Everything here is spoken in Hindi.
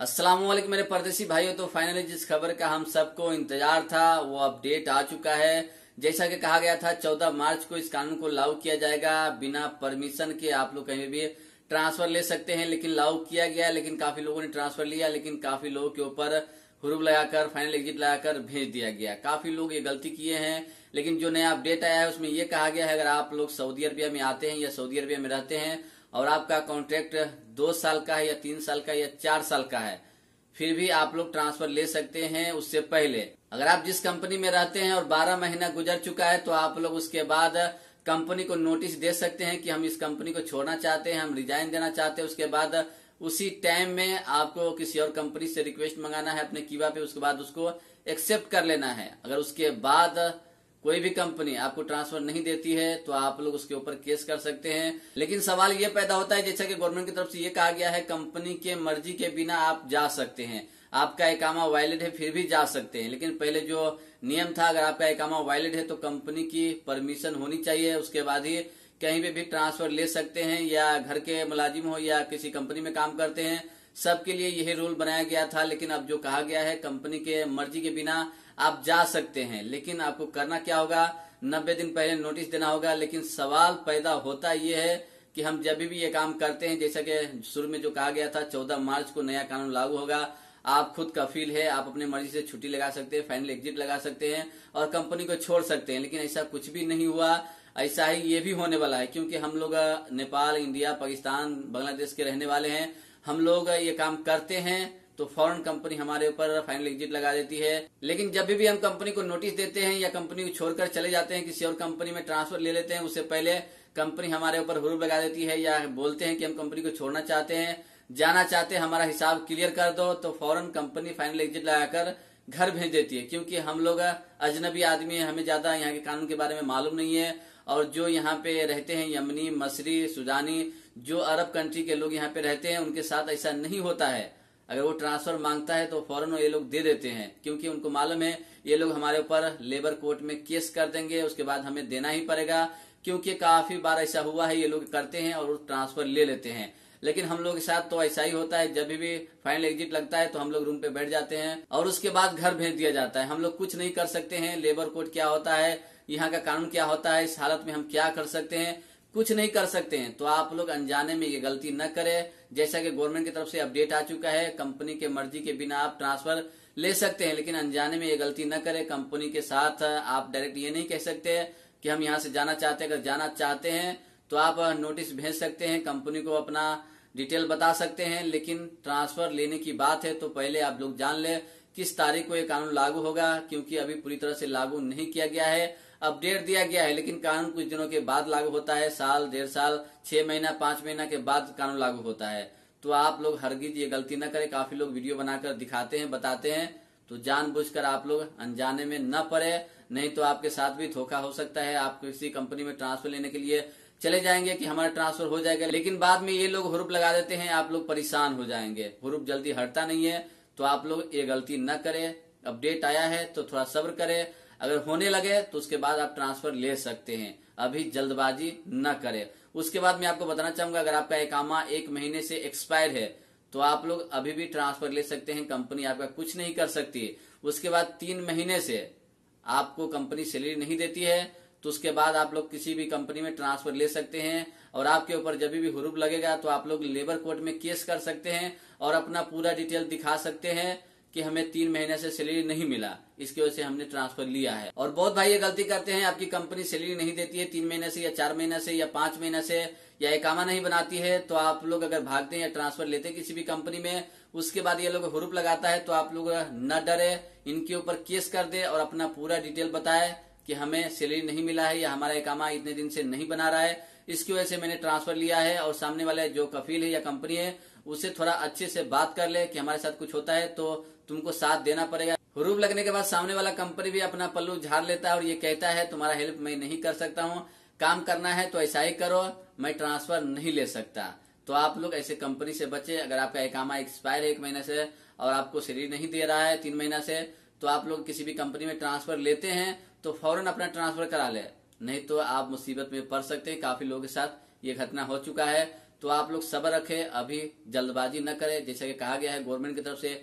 अस्सलाम वालेकुम मेरे परदेसी भाइयों। तो फाइनली जिस खबर का हम सबको इंतजार था वो अपडेट आ चुका है। जैसा कि कहा गया था 14 मार्च को इस कानून को लागू किया जाएगा। बिना परमिशन के आप लोग कहीं भी ट्रांसफर ले सकते हैं, लेकिन लागू किया गया। लेकिन काफी लोगों ने ट्रांसफर लिया, लेकिन काफी लोगों के ऊपर हुरूब लगाकर फाइनल एग्जिट लगाकर भेज दिया गया। काफी लोग ये गलती किए हैं। लेकिन जो नया अपडेट आया है उसमें ये कहा गया है, अगर आप लोग सऊदी अरबिया में आते हैं या सऊदी अरबिया में रहते हैं और आपका कॉन्ट्रैक्ट 2 साल का है या 3 साल का या 4 साल का है, फिर भी आप लोग ट्रांसफर ले सकते हैं। उससे पहले अगर आप जिस कंपनी में रहते हैं और 12 महीना गुजर चुका है तो आप लोग उसके बाद कंपनी को नोटिस दे सकते हैं कि हम इस कंपनी को छोड़ना चाहते हैं, हम रिजाइन देना चाहते हैं। उसके बाद उसी टाइम में आपको किसी और कंपनी से रिक्वेस्ट मंगाना है अपने कीवा पे, उसके बाद उसको एक्सेप्ट कर लेना है। अगर उसके बाद कोई भी कंपनी आपको ट्रांसफर नहीं देती है तो आप लोग उसके ऊपर केस कर सकते हैं। लेकिन सवाल ये पैदा होता है, जैसा कि गवर्नमेंट की तरफ से ये कहा गया है कंपनी के मर्जी के बिना आप जा सकते हैं। आपका इकामा वैलिड है फिर भी जा सकते हैं। लेकिन पहले जो नियम था, अगर आपका इकामा वैलिड है तो कंपनी की परमिशन होनी चाहिए, उसके बाद ही कहीं पे भी ट्रांसफर ले सकते हैं। या घर के मुलाजिम हो या किसी कंपनी में काम करते हैं, सबके लिए यही रूल बनाया गया था। लेकिन अब जो कहा गया है कंपनी के मर्जी के बिना आप जा सकते हैं। लेकिन आपको करना क्या होगा, 90 दिन पहले नोटिस देना होगा। लेकिन सवाल पैदा होता यह है कि हम जब भी ये काम करते हैं, जैसा कि शुरू में जो कहा गया था 14 मार्च को नया कानून लागू होगा, आप खुद कफील है, आप अपने मर्जी से छुट्टी लगा सकते हैं, फाइनल एग्जिट लगा सकते हैं और कंपनी को छोड़ सकते हैं। लेकिन ऐसा कुछ भी नहीं हुआ। ऐसा ही ये भी होने वाला है, क्योंकि हम लोग नेपाल, इंडिया, पाकिस्तान, बांग्लादेश के रहने वाले हैं। हम लोग ये काम करते हैं तो फौरन कंपनी हमारे ऊपर फाइनल एग्जिट लगा देती है। लेकिन जब भी हम कंपनी को नोटिस देते हैं या कंपनी को छोड़कर चले जाते हैं, किसी और कंपनी में ट्रांसफर ले लेते हैं, उससे पहले कंपनी हमारे ऊपर हुरूब लगा देती है या बोलते हैं कि हम कंपनी को छोड़ना चाहते हैं, जाना चाहते हैं, हमारा हिसाब क्लियर कर दो, तो फौरन कंपनी फाइनल एग्जिट लगाकर घर भेज देती है। क्योंकि हम लोग अजनबी आदमी है, हमें ज्यादा यहाँ के कानून के बारे में मालूम नहीं है। और जो यहाँ पे रहते हैं यमनी, मसरी, सुडानी, जो अरब कंट्री के लोग यहाँ पे रहते हैं, उनके साथ ऐसा नहीं होता है। अगर वो ट्रांसफर मांगता है तो फौरन ये लोग दे देते हैं, क्योंकि उनको मालूम है ये लोग हमारे ऊपर लेबर कोर्ट में केस कर देंगे, उसके बाद हमें देना ही पड़ेगा। क्योंकि काफी बार ऐसा हुआ है, ये लोग करते हैं और ट्रांसफर ले लेते हैं। लेकिन हम लोग के साथ तो ऐसा ही होता है, जब भी फाइनल एग्जिट लगता है तो हम लोग रूम पे बैठ जाते हैं और उसके बाद घर भेज दिया जाता है। हम लोग कुछ नहीं कर सकते हैं। लेबर कोड क्या होता है, यहाँ का कानून क्या होता है, इस हालत में हम क्या कर सकते हैं, कुछ नहीं कर सकते हैं। तो आप लोग अनजाने में ये गलती न करें। जैसा कि गवर्नमेंट की तरफ से अपडेट आ चुका है, कंपनी के मर्जी के बिना आप ट्रांसफर ले सकते हैं, लेकिन अनजाने में ये गलती न करें। कंपनी के साथ आप डायरेक्ट ये नहीं कह सकते कि हम यहाँ से जाना चाहते हैं। अगर जाना चाहते हैं तो आप नोटिस भेज सकते हैं, कंपनी को अपना डिटेल बता सकते हैं। लेकिन ट्रांसफर लेने की बात है तो पहले आप लोग जान ले किस तारीख को ये कानून लागू होगा, क्योंकि अभी पूरी तरह से लागू नहीं किया गया है। अपडेट दिया गया है, लेकिन कानून कुछ दिनों के बाद लागू होता है। साल, 1.5 साल, 6 महीना, 5 महीना के बाद कानून लागू होता है। तो आप लोग हरगिज ये गलती न करें। काफी लोग वीडियो बनाकर दिखाते हैं, बताते हैं, तो जानबूझकर आप लोग अनजाने में न पड़े, नहीं तो आपके साथ भी धोखा हो सकता है। आप किसी कंपनी में ट्रांसफर लेने के लिए चले जाएंगे कि हमारा ट्रांसफर हो जाएगा, लेकिन बाद में ये लोग हुरूब लगा देते हैं, आप लोग परेशान हो जाएंगे। हुरूब जल्दी हटता नहीं है, तो आप लोग ये गलती न करें। अपडेट आया है तो थोड़ा सब्र करें, अगर होने लगे तो उसके बाद आप ट्रांसफर ले सकते हैं। अभी जल्दबाजी न करें। उसके बाद मैं आपको बताना चाहूंगा, अगर आपका इकामा 1 महीने से एक्सपायर है तो आप लोग अभी भी ट्रांसफर ले सकते हैं, कंपनी आपका कुछ नहीं कर सकती। उसके बाद 3 महीने से आपको कंपनी सैलरी नहीं देती है तो उसके बाद आप लोग किसी भी कंपनी में ट्रांसफर ले सकते हैं। और आपके ऊपर जब भी हुरूब लगेगा तो आप लोग लेबर कोर्ट में केस कर सकते हैं और अपना पूरा डिटेल दिखा सकते हैं कि हमें 3 महीने से सैलरी नहीं मिला, इसकी वजह से हमने ट्रांसफर लिया है। और बहुत भाई ये गलती करते हैं, आपकी कंपनी सैलरी नहीं देती है 3 महीने से या 4 महीने से या 5 महीने से, या इकामा नहीं बनाती है, तो आप लोग अगर भागते हैं या ट्रांसफर लेते हैं किसी भी कंपनी में, उसके बाद ये लोग हुरूब लगाता है, तो आप लोग न डरे, इनके ऊपर केस कर दे और अपना पूरा डिटेल बताए कि हमें सैलरी नहीं मिला है या हमारा इकामा इतने दिन से नहीं बना रहा है, इसकी वजह से मैंने ट्रांसफर लिया है। और सामने वाले जो कफील है या कंपनी है उससे थोड़ा अच्छे से बात कर ले कि हमारे साथ कुछ होता है तो तुमको साथ देना पड़ेगा। हुरूब लगने के बाद सामने वाला कंपनी भी अपना पल्लू झाड़ लेता है और ये कहता है तुम्हारा हेल्प मैं नहीं कर सकता हूँ, काम करना है तो ऐसा ही करो, मैं ट्रांसफर नहीं ले सकता। तो आप लोग ऐसे कंपनी से बचे। अगर आपका इकामा एक्सपायर है 1 महीने से और आपको सैलरी नहीं दे रहा है 3 महीना से, तो आप लोग किसी भी कंपनी में ट्रांसफर लेते हैं तो फौरन अपना ट्रांसफर करा ले, नहीं तो आप मुसीबत में पड़ सकते हैं। काफी लोगों के साथ ये घटना हो चुका है। तो आप लोग सब्र रखें, अभी जल्दबाजी न करें। जैसा कि कहा गया है गवर्नमेंट की तरफ से